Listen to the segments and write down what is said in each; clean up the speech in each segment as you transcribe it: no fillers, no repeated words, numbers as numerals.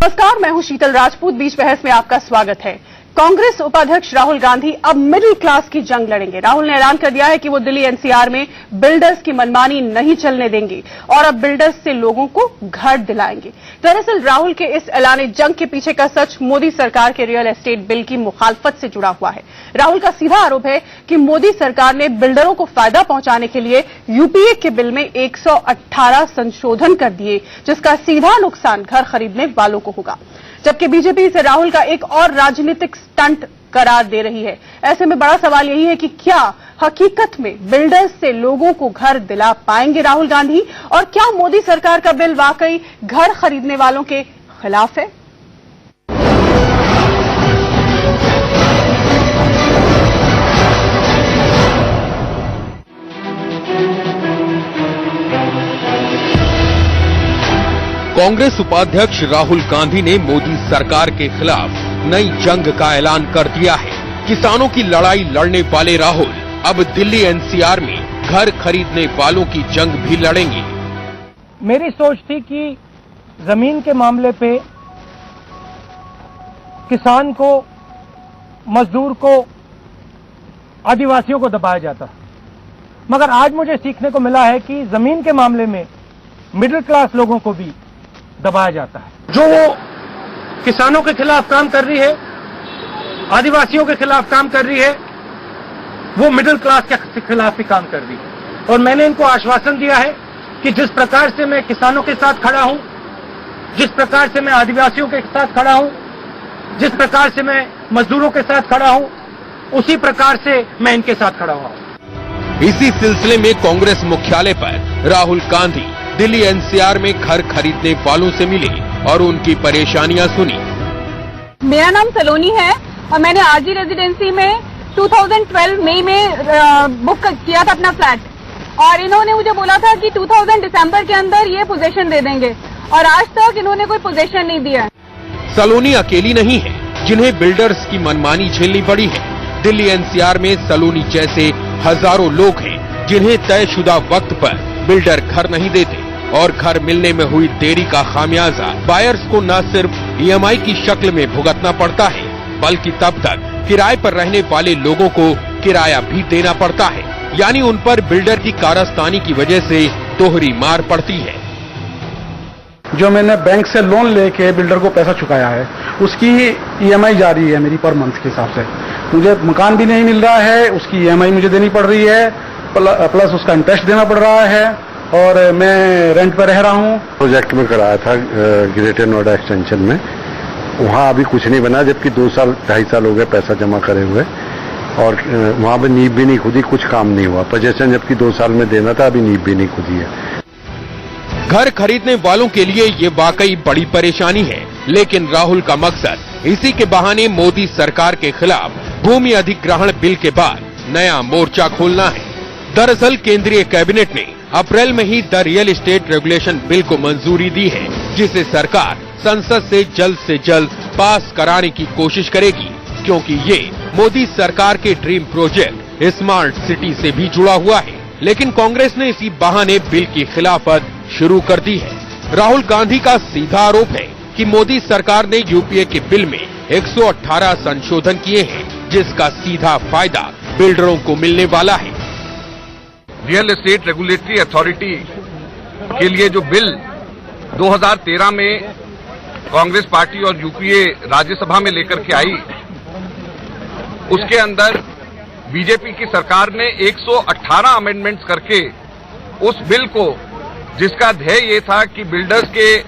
नमस्कार, मैं हूं शीतल राजपूत। बीच बहस में आपका स्वागत है। कांग्रेस उपाध्यक्ष राहुल गांधी अब मिडिल क्लास की जंग लड़ेंगे। राहुल ने ऐलान कर दिया है कि वो दिल्ली एनसीआर में बिल्डर्स की मनमानी नहीं चलने देंगे और अब बिल्डर्स से लोगों को घर दिलाएंगे। दरअसल राहुल के इस ऐलान जंग के पीछे का सच मोदी सरकार के रियल एस्टेट बिल की मुखालफत से जुड़ा हुआ है। राहुल का सीधा आरोप है कि मोदी सरकार ने बिल्डरों को फायदा पहुंचाने के लिए यूपीए के बिल में 118 संशोधन कर दिए, जिसका सीधा नुकसान घर खरीदने वालों को होगा। जबकि बीजेपी इसे राहुल का एक और राजनीतिक स्टंट करार दे रही है। ऐसे में बड़ा सवाल यही है कि क्या हकीकत में बिल्डर्स से लोगों को घर दिला पाएंगे राहुल गांधी, और क्या मोदी सरकार का बिल वाकई घर खरीदने वालों के खिलाफ है? कांग्रेस उपाध्यक्ष राहुल गांधी ने मोदी सरकार के खिलाफ नई जंग का ऐलान कर दिया है। किसानों की लड़ाई लड़ने वाले राहुल अब दिल्ली एनसीआर में घर खरीदने वालों की जंग भी लड़ेंगे। मेरी सोच थी कि जमीन के मामले पे किसान को, मजदूर को, आदिवासियों को दबाया जाता, मगर आज मुझे सीखने को मिला है कि जमीन के मामले में मिडिल क्लास लोगों को भी दबाया जाता है। जो वो किसानों के खिलाफ काम कर रही है, आदिवासियों के खिलाफ काम कर रही है, वो मिडिल क्लास के खिलाफ भी काम कर रही है। और मैंने इनको आश्वासन दिया है कि जिस प्रकार से मैं किसानों के साथ खड़ा हूं, जिस प्रकार से मैं आदिवासियों के साथ खड़ा हूं, जिस प्रकार से मैं मजदूरों के साथ खड़ा हूं, उसी प्रकार से मैं इनके साथ खड़ा हुआ हूं। इसी सिलसिले में कांग्रेस मुख्यालय पर राहुल गांधी दिल्ली एनसीआर में घर खरीदने वालों से मिले और उनकी परेशानियां सुनी। मेरा नाम सलोनी है और मैंने आरजी रेजिडेंसी में 2012 मई में बुक किया था अपना फ्लैट, और इन्होंने मुझे बोला था कि 2000 दिसंबर के अंदर ये पोजीशन दे देंगे, और आज तक इन्होंने कोई पोजीशन नहीं दिया है। सलोनी अकेली नहीं है जिन्हें बिल्डर्स की मनमानी झेलनी पड़ी है। दिल्ली एनसीआर में सलोनी जैसे हजारों लोग हैं जिन्हें तयशुदा वक्त पर बिल्डर घर नहीं देते, और घर मिलने में हुई देरी का खामियाजा बायर्स को न सिर्फ ईएमआई की शक्ल में भुगतना पड़ता है, बल्कि तब तक किराए पर रहने वाले लोगों को किराया भी देना पड़ता है। यानी उन पर बिल्डर की कारस्तानी की वजह से दोहरी मार पड़ती है। जो मैंने बैंक से लोन लेके बिल्डर को पैसा चुकाया है, उसकी ईएमआई जा रही है मेरी पर मंथ के हिसाब से। मुझे मकान भी नहीं मिल रहा है, उसकी ईएमआई मुझे देनी पड़ रही है, प्लस उसका इंटरेस्ट देना पड़ रहा है, और मैं रेंट पर रह रहा हूँ। प्रोजेक्ट में कराया था ग्रेटर नोएडा एक्सटेंशन में, वहाँ अभी कुछ नहीं बना, जबकि 2-2.5 साल हो गए पैसा जमा करे हुए, और वहाँ पे नींव भी नहीं खुदी, कुछ काम नहीं हुआ। पोजीशन जबकि 2 साल में देना था, अभी नींव भी नहीं खुदी है। घर खरीदने वालों के लिए ये वाकई बड़ी परेशानी है, लेकिन राहुल का मकसद इसी के बहाने मोदी सरकार के खिलाफ भूमि अधिग्रहण बिल के बाद नया मोर्चा खोलना है। दरअसल केंद्रीय कैबिनेट ने अप्रैल में ही the real estate regulation bill को मंजूरी दी है, जिसे सरकार संसद से जल्द पास कराने की कोशिश करेगी, क्योंकि ये मोदी सरकार के ड्रीम प्रोजेक्ट स्मार्ट सिटी से भी जुड़ा हुआ है। लेकिन कांग्रेस ने इसी बहाने बिल की खिलाफत शुरू कर दी है। राहुल गांधी का सीधा आरोप है कि मोदी सरकार ने यूपीए के बिल में 118 संशोधन किए हैं, जिसका सीधा फायदा बिल्डरों को मिलने वाला है। रियल एस्टेट रेगुलेटरी अथॉरिटी के लिए जो बिल 2013 में कांग्रेस पार्टी और यूपीए राज्यसभा में लेकर के आई, उसके अंदर बीजेपी की सरकार ने 118 अमेंडमेंट्स करके उस बिल को, जिसका ध्येय ये था कि बिल्डर्स के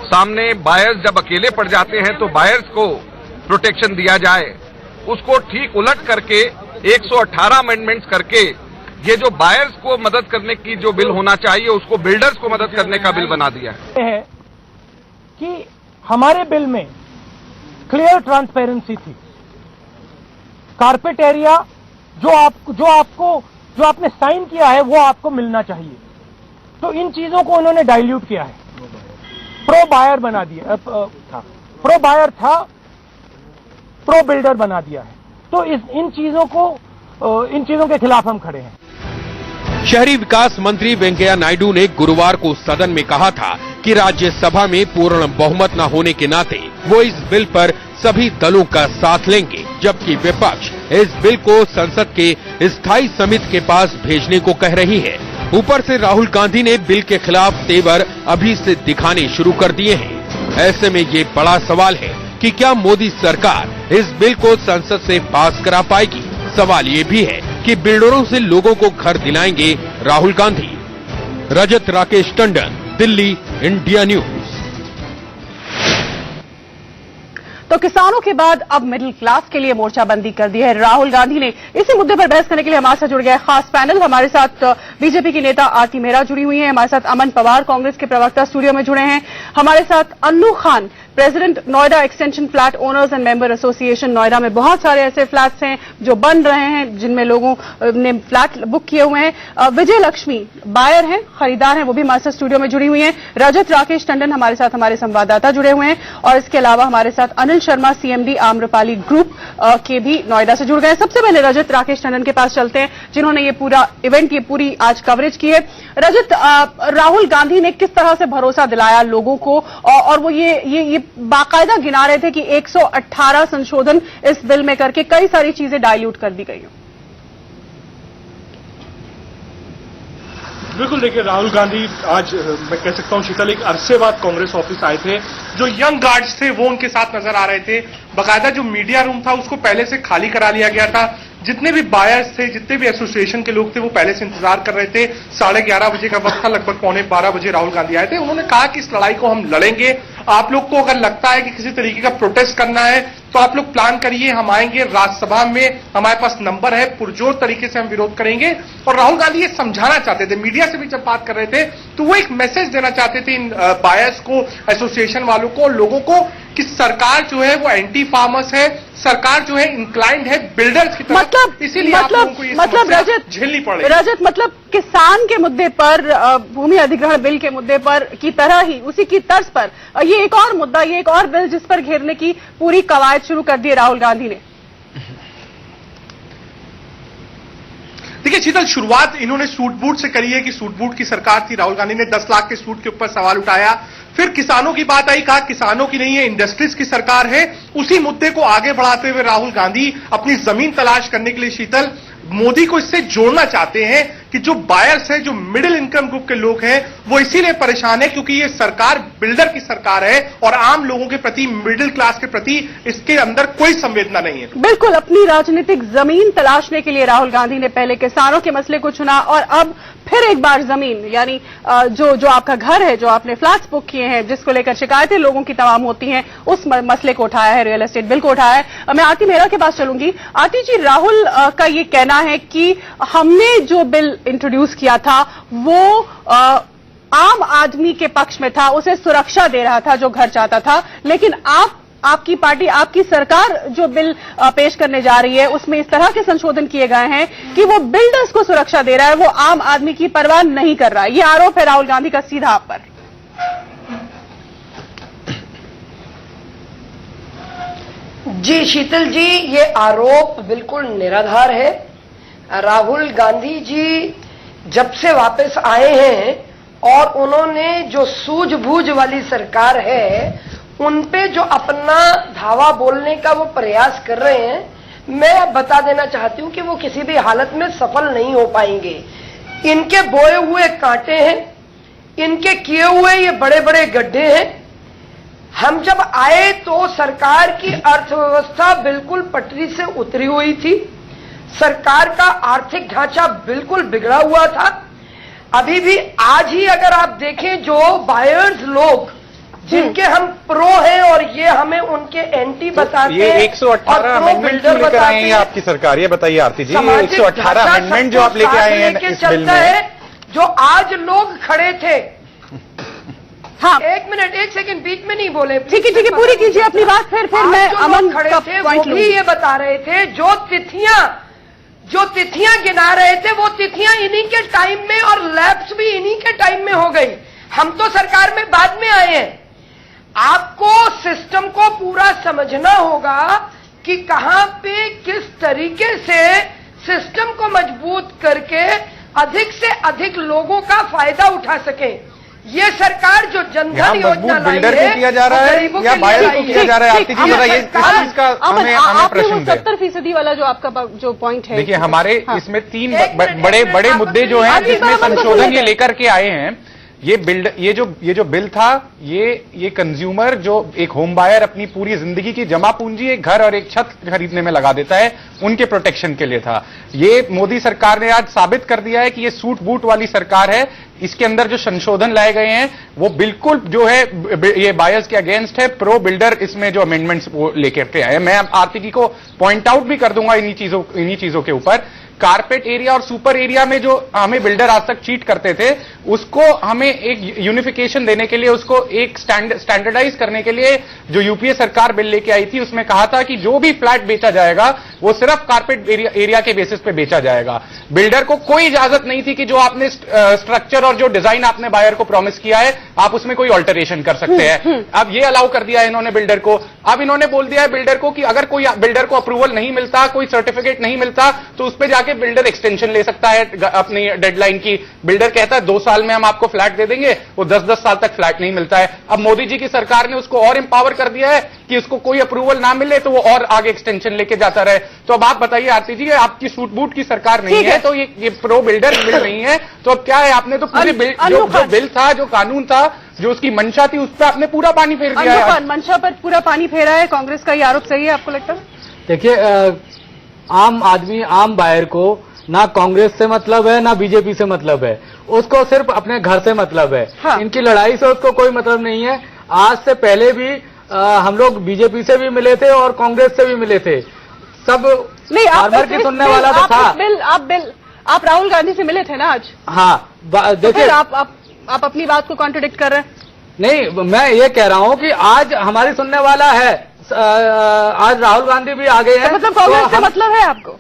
सामने बायर्स जब अकेले पड़ जाते हैं तो बायर्स को प्रोटेक्शन दिया जाए, उसको ठीक उलट करके 118 अमेंडमेंट्स करके ये जो बायर्स को मदद करने की जो बिल होना चाहिए, उसको बिल्डर्स को मदद करने का बिल बना दिया है। कि हमारे बिल में क्लियर ट्रांसपेरेंसी थी। कारपेट एरिया जो आपने साइन किया है वो आपको मिलना चाहिए। तो इन चीजों को उन्होंने डाइल्यूट किया है, प्रो बायर बना दिया, प्रो बायर था, प्रो बिल्डर बना दिया है। तो इन चीजों के खिलाफ हम खड़े हैं। शहरी विकास मंत्री वेंकैया नायडू ने गुरुवार को सदन में कहा था कि राज्यसभा में पूर्ण बहुमत न होने के नाते वो इस बिल पर सभी दलों का साथ लेंगे, जबकि विपक्ष इस बिल को संसद के स्थायी समिति के पास भेजने को कह रही है। ऊपर से राहुल गांधी ने बिल के खिलाफ तेवर अभी से दिखाने शुरू कर दिए हैं। ऐसे में ये बड़ा सवाल है कि क्या मोदी सरकार इस बिल को संसद से पास करा पाएगी। सवाल ये भी है कि बिल्डरों से लोगों को घर दिलाएंगे राहुल गांधी। रजत राकेश टंडन, दिल्ली, इंडिया न्यूज। तो किसानों के बाद अब मिडिल क्लास के लिए मोर्चाबंदी कर दी है राहुल गांधी ने। इसी मुद्दे पर बहस करने के लिए हमारे साथ जुड़ गया खास पैनल। हमारे साथ बीजेपी की नेता आरती मेहरा जुड़ी हुई हैं, हमारे साथ अमन पवार कांग्रेस के प्रवक्ता स्टूडियो में जुड़े हैं, हमारे साथ Annu Khan president Noida extension flat owners and member association. Noida में बहुत सारे ऐसे फ्लैट्स हैं जो बन रहे हैं जिनमें लोगों ने फ्लैट बुक किए हुए हैं। विजय लक्ष्मी बायर हैं, खरीदार हैं, वो भी हमारे साथ स्टूडियो में जुड़ी हुई हैं। रजत राकेश टंडन हमारे साथ हमारे संवाददाता जुड़े हुए हैं और इसके अलावा हमारे साथ अनिल शर्मा सीएमडी आम्रपाली ग्रुप के भी नोएडा से जुड़ गए। सबसे पहले रजत राकेश टंडन के पास चलते हैं जिन्होंने ये पूरा इवेंट, ये पूरी आज कवरेज की है। रजत, राहुल गांधी ने किस तरह से भरोसा दिलाया लोगों को और वो ये बाकायदा गिना रहे थे कि 118 संशोधन इस बिल में करके कई सारी चीजें डाइल्यूट कर दी गई हैं। बिल्कुल, देखिए राहुल गांधी आज मैं कह सकता हूं शीतल एक अरसे बाद कांग्रेस ऑफिस आए थे। जो यंग गार्ड्स थे वो उनके साथ नजर आ रहे थे। बाकायदा जो मीडिया रूम था उसको पहले से खाली करा लिया गया था। जितने भी बायर्स थे, जितने भी एसोसिएशन के लोग थे वो पहले से इंतजार कर रहे थे। 11:30 बजे का वक्त था, लगभग 11:45 बजे राहुल गांधी आए थे। उन्होंने कहा कि इस लड़ाई को हम लड़ेंगे। आप लोग को अगर लगता है कि किसी तरीके का प्रोटेस्ट करना है तो आप लोग प्लान करिए, हम आएंगे राज्यसभा में, हमारे पास नंबर है, पुरजोर तरीके से हम विरोध करेंगे। और राहुल गांधी ये समझाना चाहते थे, मीडिया से भी जब बात कर रहे थे तो वो एक मैसेज देना चाहते थे इन बायर्स को, एसोसिएशन वालों को, लोगों को कि सरकार जो है वो एंटी फार्मर्स है, सरकार जो है इंक्लाइंड है बिल्डर्स की तरफ, इसीलिए आप लोगों को ये समस्या झेलनी पड़ रही है। रजत, मतलब किसान के मुद्दे पर, भूमि अधिग्रहण बिल के मुद्दे पर की तरह ही, उसी की तर्ज पर ये एक और मुद्दा, ये एक और बिल जिस पर घेरने की पूरी कवायद शुरू कर दी राहुल गांधी ने। देखिए शीतल, शुरुआत इन्होंने सूट बूट से करी है कि सूट बूट की सरकार थी। राहुल गांधी ने 10 लाख के सूट के ऊपर सवाल उठाया। फिर किसानों की बात आई, कहा किसानों की नहीं है, इंडस्ट्रीज की सरकार है। उसी मुद्दे को आगे बढ़ाते हुए राहुल गांधी अपनी जमीन तलाश करने के लिए शीतल मोदी को इससे जोड़ना चाहते हैं कि जो बायर्स हैं, जो मिडिल इनकम ग्रुप के लोग हैं, वो इसीलिए परेशान है क्योंकि ये सरकार बिल्डर की सरकार है और आम लोगों के प्रति, मिडिल क्लास के प्रति इसके अंदर कोई संवेदना नहीं है। बिल्कुल, अपनी राजनीतिक जमीन तलाशने के लिए राहुल गांधी ने पहले किसानों के मसले को चुना और अब फिर एक बार जमीन, यानी जो आपका घर है, जो आपने फ्लैट्स बुक किए हैं, जिसको लेकर शिकायतें लोगों की तमाम होती हैं, उस मसले को उठाया है, रियल एस्टेट बिल को उठाया है। मैं आरती मेहरा के पास चलूंगी। आरती जी, राहुल का ये कहना है कि हमने जो बिल इंट्रोड्यूस किया था वो आम आदमी के पक्ष में था, उसे सुरक्षा दे रहा था जो घर चाहता था, लेकिन आपकी पार्टी, आपकी सरकार जो बिल पेश करने जा रही है उसमें इस तरह के संशोधन किए गए हैं कि वो बिल्डर्स को सुरक्षा दे रहा है, वो आम आदमी की परवाह नहीं कर रहा है। ये आरोप है राहुल गांधी का सीधा आप पर। जी शीतल जी, ये आरोप बिल्कुल निराधार है। राहुल गांधी जी जब से वापस आए हैं और उन्होंने जो सूझबूझ वाली सरकार है उन पे जो अपना धावा बोलने का वो प्रयास कर रहे हैं, मैं अब बता देना चाहती हूं कि वो किसी भी हालत में सफल नहीं हो पाएंगे। इनके बोए हुए कांटे हैं, इनके किए हुए ये बड़े बड़े गड्ढे हैं। हम जब आए तो सरकार की अर्थव्यवस्था बिल्कुल पटरी से उतरी हुई थी, सरकार का आर्थिक ढांचा बिल्कुल बिगड़ा हुआ था। अभी भी आज ही अगर आप देखें, जो बायर्स लोग जिनके हम प्रो हैं और ये हमें उनके एंटी बताते हैं, ये 118 अमेंडमेंट क्यों लेकर आए हैं आपकी सरकार, ये बताइए आरती जी। 118 अमेंडमेंट जो आप लेके आए हैं इस बिल में, जो आज लोग खड़े थे। हाँ, एक मिनट, एक सेकंड, बीच में नहीं बोले। ठीक है, पूरी कीजिए अपनी बात। फिर मैं अमन खड़े थे वो भी ये बता रहे थे, जो तिथियां गिना रहे थे वो तिथियां इन्हीं के टाइम में और लैप्स भी इन्हीं के टाइम में हो गई। हम तो सरकार में बाद में आए हैं। आपको सिस्टम को पूरा समझना होगा कि कहां पे किस तरीके से सिस्टम को मजबूत करके अधिक से अधिक लोगों का फायदा उठा सके। ये सरकार जो जनधन योजना लाई बिल्डर है को किया जा रहा है या बायर को किया जा रहा है? आरती जी बताइए, इस चीज का हमें प्रश्न है। 70% वाला जो आपका जो पॉइंट है, देखिए हमारे इसमें तीन बड़े मुद्दे जो हैं जिसमें संशोधन ये लेकर के आए हैं। ये जो बिल था, ये कंज्यूमर जो एक होम बायर अपनी पूरी जिंदगी की जमा पूंजी एक घर और एक छत खरीदने में लगा देता है, उनके प्रोटेक्शन के लिए था। ये मोदी सरकार ने आज साबित कर दिया है कि ये सूट बूट वाली सरकार है। इसके अंदर जो संशोधन लाए गए हैं वो बिल्कुल जो है ये बायर्स के अगेंस्ट है, प्रो बिल्डर इसमें जो अमेंडमेंट्स वो लेकर के आए। मैं आरती जी को पॉइंट आउट भी कर दूंगा इन्हीं चीजों के ऊपर। कारपेट एरिया और सुपर एरिया में जो हमें बिल्डर आज तक चीट करते थे, उसको हमें एक यूनिफिकेशन देने के लिए, उसको एक स्टैंडर्डाइज करने के लिए जो यूपीए सरकार बिल लेके आई थी, उसमें कहा था कि जो भी फ्लैट बेचा जाएगा वो सिर्फ कारपेट एरिया के बेसिस पे बेचा जाएगा। बिल्डर को कोई इजाजत नहीं थी कि जो आपने स्ट्रक्चर और जो डिजाइन आपने बायर को प्रॉमिस किया है, आप उसमें कोई ऑल्टरेशन कर सकते हैं। अब ये अलाउ कर दिया है इन्होंने बिल्डर को। अब इन्होंने बोल दिया है बिल्डर को कि अगर कोई बिल्डर को अप्रूवल नहीं मिलता, कोई सर्टिफिकेट नहीं मिलता, तो उस पर जाके बिल्डर एक्सटेंशन ले सकता है अपनी डेडलाइन की। बिल्डर कहता है 2 साल में हम आपको फ्लैट दे देंगे, वो 10-10 साल तक फ्लैट नहीं मिलता है। अब मोदी जी की सरकार ने उसको और एम्पावर कर दिया है कि उसको कोई अप्रूवल ना मिले तो वो और आगे एक्सटेंशन लेके जाता रहे। तो अब आप बताइए आरती जी, आपकी सूट बूट की सरकार नहीं है, तो ये प्रो बिल्डर बिल नहीं है, तो अब क्या है? आपने तो पूरे बिल जो बिल था, जो कानून था, जो उसकी मंशा थी, उस पर आपने पूरा पानी फेर दिया है। मंशा पर पूरा पानी फेरा है। कांग्रेस का ये आरोप सही है आपको लगता है? देखिए, आम आदमी, आम बायर को ना कांग्रेस से मतलब है ना बीजेपी से मतलब है, उसको सिर्फ अपने घर से मतलब है। हाँ। इनकी लड़ाई से उसको कोई मतलब नहीं है। आज से पहले भी हम लोग बीजेपी से भी मिले थे और कांग्रेस से भी मिले थे। सब नहीं, फार्मर की सुनने वाला तो था। आप राहुल गांधी से मिले थे ना आज? हाँ, देखिए, आप अपनी बात को कॉन्ट्रडिक्ट कर रहे हैं। नहीं, मैं ये कह रहा हूँ कि आज हमारी सुनने वाला है। आज राहुल गांधी भी आ गए हैं, तो मतलब कांग्रेस से मतलब है आपको?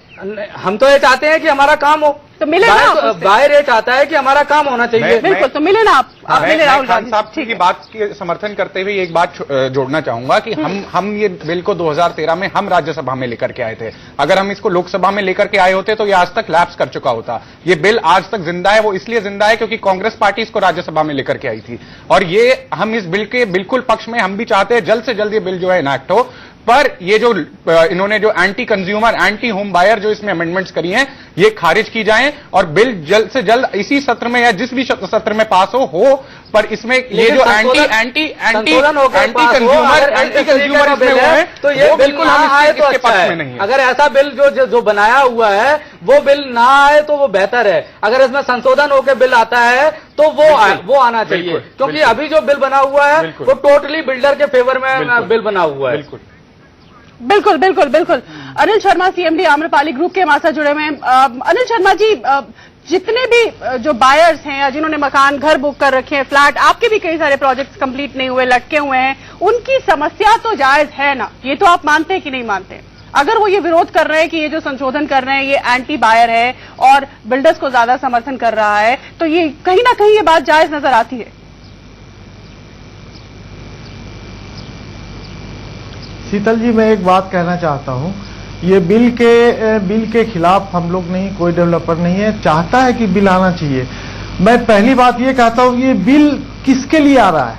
हम तो ये चाहते हैं कि हमारा काम हो, तो मिले ना। बाहर ये चाहता है कि हमारा काम होना चाहिए। बिल्कुल, तो मिले ना आप मिले राहुल गांधी साहब की बात के समर्थन करते हुए एक बात जोड़ना चाहूंगा कि हम ये बिल को 2013 में हम राज्यसभा में लेकर के आए थे। अगर हम इसको लोकसभा में लेकर के आए होते तो ये आज तक लैप्स कर चुका होता। ये बिल आज तक जिंदा है। वो इसलिए जिंदा है क्योंकि कांग्रेस पार्टी इसको राज्यसभा में लेकर के आई थी, और ये हम इस बिल के बिल्कुल पक्ष में। हम भी चाहते हैं जल्द से जल्द ये बिल जो है इनैक्ट हो, पर ये जो इन्होंने जो anti consumer, anti home buyer जो इसमें अमेंडमेंट्स करी हैं, ये खारिज की जाएं और बिल जल्द से जल्द इसी सत्र में या जिस भी सत्र में पास हो। पर इसमें ये जो एंटी कंज्यूमर इसमें हुआ है, तो ये बिल्कुल हम इसके पक्ष में नहीं है। अगर ऐसा बिल जो बनाया हुआ है वो बिल ना आए तो वो बेहतर है। अगर इसमें संशोधन होकर बिल आता है तो वो आना चाहिए, क्योंकि अभी जो बिल बना हुआ है वो टोटली बिल्डर के फेवर में बिल बना हुआ है। बिल्कुल बिल्कुल बिल्कुल। अनिल शर्मा, सीएमडी आम्रपाली ग्रुप के हमारे साथ जुड़े हुए हैं। अनिल शर्मा जी, जितने भी जो बायर्स हैं या जिन्होंने मकान, घर बुक कर रखे हैं, फ्लैट, आपके भी कई सारे प्रोजेक्ट्स कंप्लीट नहीं हुए, लटके हुए हैं, उनकी समस्या तो जायज है ना? ये तो आप मानते हैं कि नहीं मानते? अगर वो ये विरोध कर रहे हैं कि ये जो संशोधन कर रहे हैं ये एंटी बायर है और बिल्डर्स को ज्यादा समर्थन कर रहा है, तो ये कहीं ना कहीं ये बात जायज नजर आती है। शीतल जी, मैं एक बात कहना चाहता हूं। ये बिल के खिलाफ हम लोग नहीं, कोई डेवलपर नहीं है, चाहता है कि बिल आना चाहिए। मैं पहली बात ये कहता हूं, ये बिल किसके लिए आ रहा है?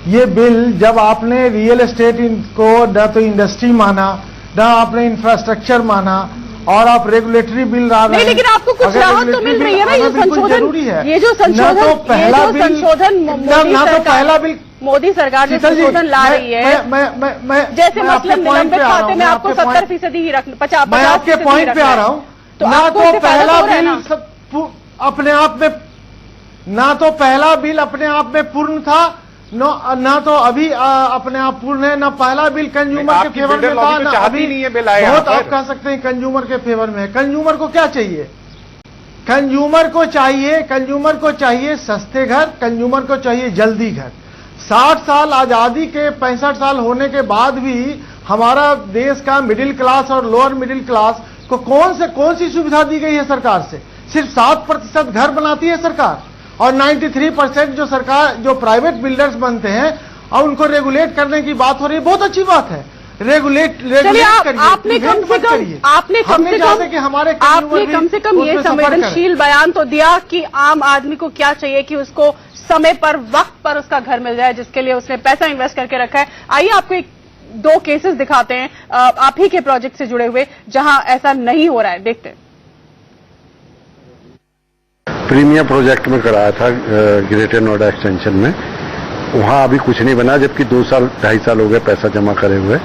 ये बिल जब आपने रियल एस्टेट को न तो इंडस्ट्री माना, न आपने इंफ्रास्ट्रक्चर माना, और आप रेगुलेटरी बिल ला रहे हैं। लेकिन आपको कुछ राहत तो मिल रही है ना? ये संशोधन जरूरी है। ये जो संशोधन, ना तो पहला बिल मोदी सरकार जो संशोधन ला रही है, जैसे मतलब निलंबित खाते में आपको 70% ही रखना, 50%। मैं आपके पॉइंट पे आ रहा हूं। तो ना तो पहला बिल अपने आप में, ना तो पहला बिल अपने आप में पूर्ण था, ना तो अभी अपने आप पूर्ण है, ना पहला बिल कंज्यूमर के फेवर में था, ना अभी नहीं है बिल आया। बहुत आप कह सकते हैं कंज्यूमर के फेवर में है। कंज्यूमर को क्या चाहिए? कंज्यूमर को चाहिए सस्ते घर, कंज्यूमर को चाहिए जल्दी घर। 60 साल आजादी के, 65 साल होने के बाद भी हमारा देश का मिडिल क्लास और लोअर मिडिल क्लास को कौन सी सुविधा दी गई है सरकार से? सिर्फ 7% घर बनाती है सरकार, और 93% जो प्राइवेट बिल्डर्स बनते हैं और उनको रेगुलेट करने की बात हो रही है। बहुत अच्छी बात है, रेगुलेट करिए। आपने कम से कम ये संवेदनशील बयान तो दिया कि आम आदमी को क्या चाहिए कि उसको समय पर वक्त पर उसका घर मिल जाए, जिसके लिए उसने पैसा इन्वेस्ट करके रखा है। आइए आपको दो केसेस दिखाते हैं आप ही के प्रोजेक्ट से जुड़े हुए, जहां ऐसा नहीं हो रहा है। देखते हैं। प्रीमियम प्रोजेक्ट में कराया था ग्रेटर नोएडा एक्सटेंशन में, वहां अभी कुछ नहीं बना, जबकि 2 साल 2.5 साल हो गए पैसा जमा करे हुए,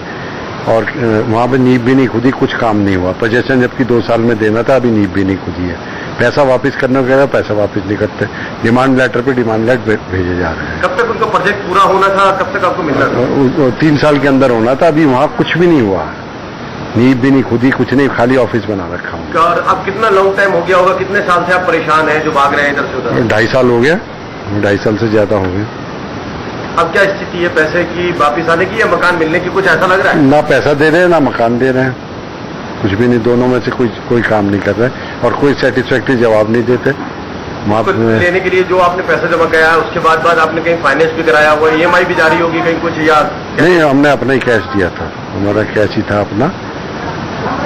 और वहां पे नींव भी नहीं खुदी, कुछ काम नहीं हुआ। पोजेशन जबकि 2 साल में देना था, अभी नींव भी नहीं खुदी है। पैसा वापस करने को कह रहा, पैसा वापस नहीं करते, डिमांड लेटर पे डिमांड लेटर भेजे जा रहे हैं। कब तक उनका प्रोजेक्ट पूरा होना था, कब तक आपको मिलना था? 3 साल के अंदर होना था, अभी वहां कुछ भी नहीं हुआ, नींव भी नहीं खुदी, कुछ नहीं, खाली ऑफिस बना रखा हूँ। और अब कितना लॉन्ग टाइम हो गया होगा, कितने साल से आप परेशान हैं जो भाग रहे हैं इधर से उधर? 2.5 साल हो गया, 2.5 साल से ज्यादा हो गया। अब क्या स्थिति है पैसे की वापिस आने की या मकान मिलने की, कुछ ऐसा लग रहा है? ना पैसा दे रहे हैं, ना मकान दे रहे हैं, कुछ भी नहीं, दोनों में से कोई काम नहीं कर रहे और कोई सेटिस्फैक्टरी जवाब नहीं देते। लेने के लिए जो आपने पैसा जमा किया है उसके बाद आपने कहीं फाइनेंस भी कराया हुआ, EMI भी जारी होगी कहीं कुछ, या नहीं? हमने अपना ही कैश दिया था, हमारा कैश ही था अपना,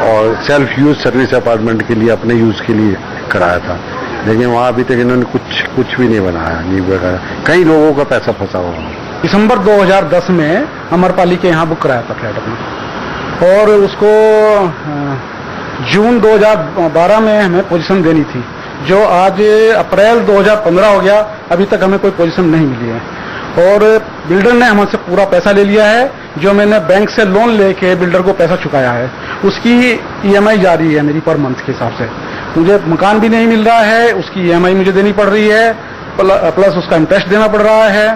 और सेल्फ यूज सर्विस अपार्टमेंट के लिए अपने यूज के लिए कराया था, लेकिन वहां अभी तक इन्होंने कुछ भी नहीं बनाया, नहीं वगैरह। कई लोगों का पैसा फंसा हुआ है। दिसंबर 2010 में अमरपाली के यहाँ बुक कराया था फ्लैट अपना, और उसको जून 2012 में हमें पोजीशन देनी थी, जो आज अप्रैल 2015 हो गया, अभी तक हमें कोई पोजीशन नहीं मिली है। और बिल्डर ने हमसे पूरा पैसा ले लिया है, जो मैंने बैंक से लोन लेके बिल्डर को पैसा चुकाया है, उसकी EMI जारी है मेरी पर मंथ के हिसाब से। मुझे मकान भी नहीं मिल रहा है, उसकी EMI मुझे देनी पड़ रही है, प्लस उसका इंटरेस्ट देना पड़ रहा है,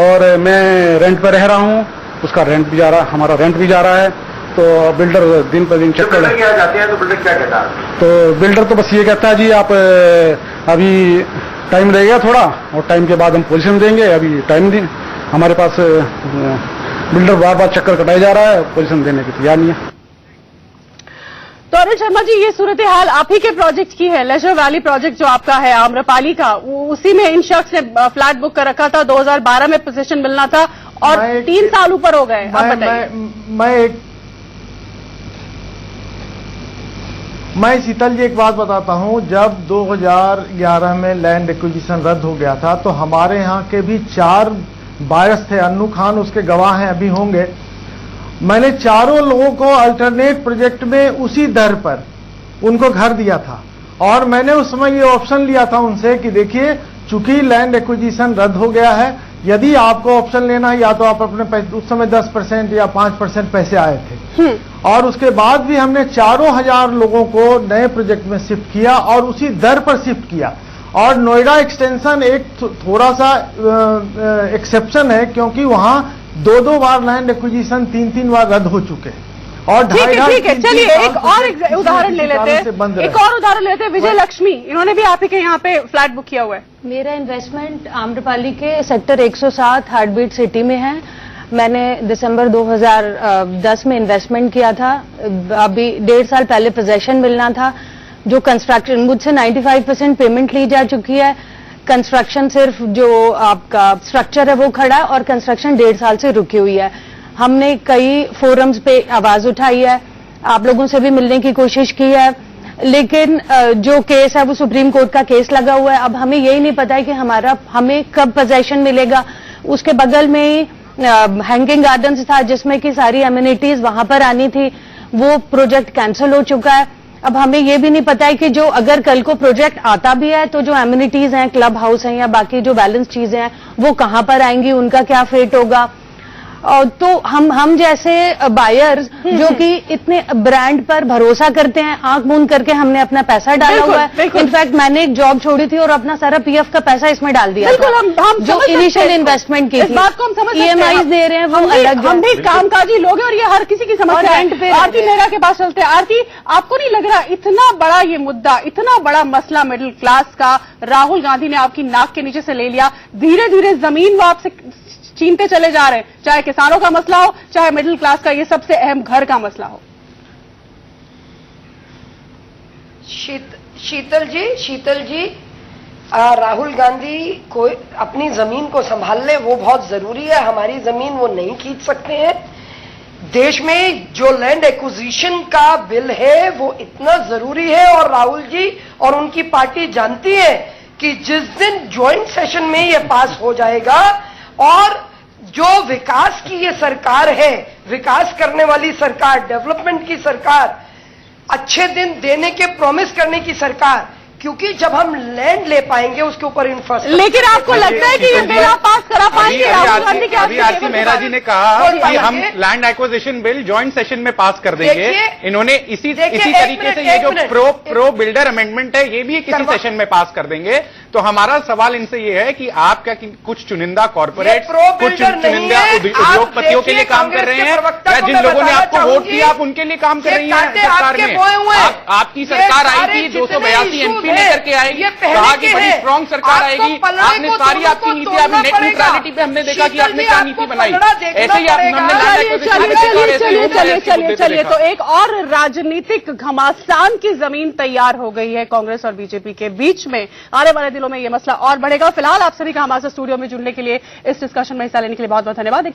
और मैं रेंट पे रह रहा हूँ, उसका रेंट भी जा रहा, हमारा रेंट भी जा रहा है। तो बिल्डर दिन पर दिन चक्कर जाते हैं तो बिल्डर क्या कहता है? तो बिल्डर तो बस ये कहता है, जी आप अभी टाइम रहेगा थोड़ा, और टाइम के बाद हम पोजीशन देंगे, अभी टाइम नहीं हमारे पास। बिल्डर बार बार चक्कर कटाया जा रहा है, पोजीशन देने की तैयार नहीं है। तो अरुण शर्मा जी, ये सूरत हाल आप ही के प्रोजेक्ट की है। लेजर वैली प्रोजेक्ट जो आपका है आम्रपाली का, उसी में इन शख्स ने फ्लैट बुक कर रखा था, 2012 में पोजीशन मिलना था, और 3 साल ऊपर हो गए। आप बताइए। मैं शीतल जी एक बात बताता हूं, जब 2011 में लैंड एक्विजिशन रद्द हो गया था, तो हमारे यहाँ के भी 4 बायर्स थे, अन्नू खान उसके गवाह हैं, अभी होंगे। मैंने चारों लोगों को अल्टरनेट प्रोजेक्ट में उसी दर पर उनको घर दिया था, और मैंने उस समय ये ऑप्शन लिया था उनसे कि देखिए, चूंकि लैंड एक्विजिशन रद्द हो गया है, यदि आपको ऑप्शन लेना है, या तो आप अपने पैसे, उस समय 10% या 5% पैसे आए थे, और उसके बाद भी हमने 4,000 लोगों को नए प्रोजेक्ट में शिफ्ट किया और उसी दर पर शिफ्ट किया। और नोएडा एक्सटेंशन एक थोड़ा सा एक्सेप्शन है, क्योंकि वहां 2 बार लैंड एक्विजिशन 3 बार रद्द हो चुके हैं। और ठीक है, चलिए एक और उदाहरण ले लेते हैं। विजय लक्ष्मी, इन्होंने भी आप ही के यहाँ पे फ्लैट बुक किया हुआ है। मेरा इन्वेस्टमेंट आम्रपाली के सेक्टर 107 हार्टबीट सिटी में है। मैंने दिसंबर 2010 में इन्वेस्टमेंट किया था, अभी 1.5 साल पहले पोजेशन मिलना था। जो कंस्ट्रक्शन, मुझसे 95% पेमेंट ली जा चुकी है, कंस्ट्रक्शन सिर्फ जो आपका स्ट्रक्चर है वो खड़ा है, और कंस्ट्रक्शन 1.5 साल से रुकी हुई है। हमने कई फोरम्स पे आवाज उठाई है, आप लोगों से भी मिलने की कोशिश की है, लेकिन जो केस है वो सुप्रीम कोर्ट का केस लगा हुआ है। अब हमें यही नहीं पता है कि हमें कब पोजेशन मिलेगा। उसके बगल में ही हैंगिंग गार्डन्स था, जिसमें कि सारी एमिनिटीज वहां पर आनी थी, वो प्रोजेक्ट कैंसिल हो चुका है। अब हमें ये भी नहीं पता है कि जो अगर कल को प्रोजेक्ट आता भी है, तो जो एमिनिटीज हैं, क्लब हाउस हैं या बाकी जो बैलेंस चीजें हैं, वो कहां पर आएंगी, उनका क्या फेट होगा। तो हम जैसे बायर्स जो कि इतने ब्रांड पर भरोसा करते हैं, आंख मूंद करके हमने अपना पैसा डाला हुआ है। इनफैक्ट मैंने एक जॉब छोड़ी थी और अपना सारा PF का पैसा इसमें डाल दिया। हम जो इनिशियल इन्वेस्टमेंट की थी, बात को हम समझ सकते हैं। EMIs दे रहे हैं, वो अलग है। हम भी कामकाजी लोग हैं और ये हर किसी की समस्या है। आरती मेहरा के पास चलते हैं। आरती, आपको नहीं लग रहा इतना बड़ा ये मुद्दा, इतना बड़ा मसला मिडिल क्लास का राहुल गांधी ने आपकी नाक के नीचे से ले लिया, धीरे धीरे जमीन वो आपसे छीनते चले जा रहे हैं, चाहे किसानों का मसला हो, चाहे मिडिल क्लास का ये सबसे अहम घर का मसला हो। शीतल जी, राहुल गांधी को अपनी जमीन को संभाल ले, वो बहुत जरूरी है। हमारी जमीन वो नहीं खींच सकते हैं। देश में जो लैंड एक्विजिशन का बिल है वो इतना जरूरी है, और राहुल जी और उनकी पार्टी जानती है कि जिस दिन ज्वाइंट सेशन में ये पास हो जाएगा और जो विकास की ये सरकार है, विकास करने वाली सरकार, डेवलपमेंट की सरकार, अच्छे दिन देने के प्रॉमिस करने की सरकार, क्योंकि जब हम लैंड ले पाएंगे उसके ऊपर इंफ्रास्ट्रक्चर। लेकिन आपको लगता है कि ये बिल आप पास करा पाएंगे? राहुल गांधी के अभी आरती मेहरा जी ने कहा कि हम land acquisition bill joint session में पास कर देंगे। इन्होंने इसी तरीके से ये जो प्रो बिल्डर अमेंडमेंट है ये भी किसी सेशन में पास कर देंगे। तो हमारा सवाल इनसे ये है कि आप क्या कुछ चुनिंदा कॉर्पोरेट, कुछ चुनिंदा उद्योगपतियों के लिए काम कर रहे हैं, या जिन लोगों ने आपको वोट दिया आप उनके लिए काम कर रही हैं सरकार में? आपकी सरकार आई थी 282 एमपी लेकर के आएगी, कहा कि बड़ी स्ट्रांग सरकार आएगी। आपने सारी आपकी नीति, अभी नेट न्यूट्रलिटी पे हमने देखा कि आपने क्या नीति बनाई। ऐसे ही चलिए तो एक और राजनीतिक घमासान की जमीन तैयार हो गई है कांग्रेस और बीजेपी के बीच में। आने वाले दिनों में यह मसला और बढ़ेगा। फिलहाल आप सभी का हमारे स्टूडियो में जुड़ने के लिए, इस डिस्कशन में हिस्सा लेने के लिए बहुत बहुत धन्यवाद।